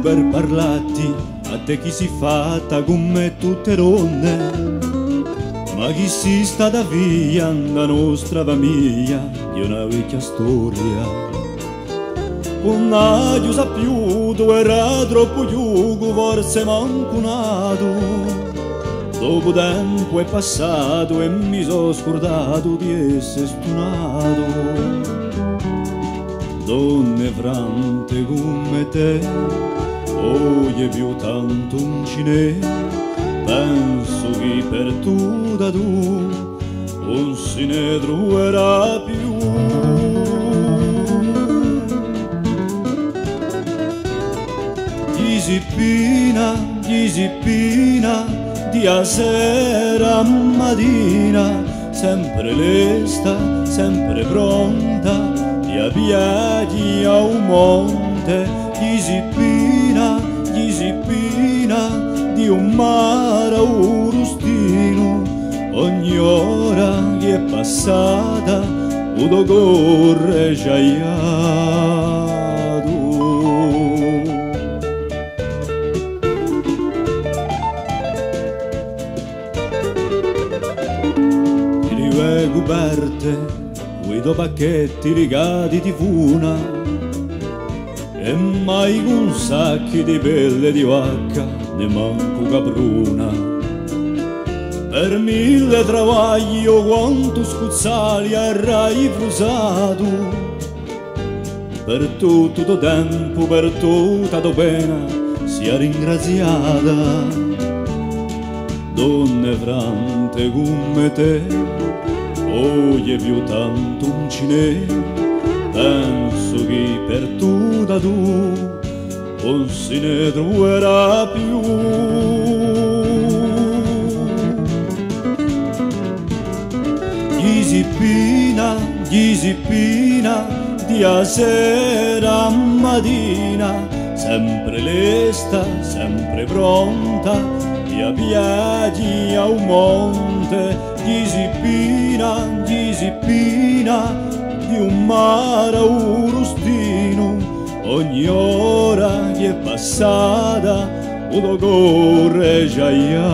per parlarti a te chi si fatta come tutte donne, ma chi si sta da via da nostra famiglia di una vecchia storia. Un non sa più, tu era troppo giugo, forse manco nato. Dopo tempo è passato e mi sono scordato di essere stunato. Donne frante come te, oggi più tanto un cinè, penso che per tu da tu non se ne troverà più. Gli si pina, di a sera a mattina, sempre lesta, sempre pronta, a piedi a un monte. Gli si pina di un mare a un rustino, ogni ora che è passata udo corre giaiato. Rive coperte, guido pacchetti rigati di funa e mai con sacchi di pelle di vacca ne manco capruna. Per 1000 travagli io quanto scuzzali arrai frusato, per tutto il tempo, per tutta la pena sia ringraziata. Donne frante come te, oggi più tanto un cinè, penso che per tu da tu non se ne troverà più. Gli si pina di a sera a mattina, sempre lesta, sempre pronta, di a piedi a un monte. Gli si pina di un mare a un rustino, ogni ora che è passata udo corre giaiato.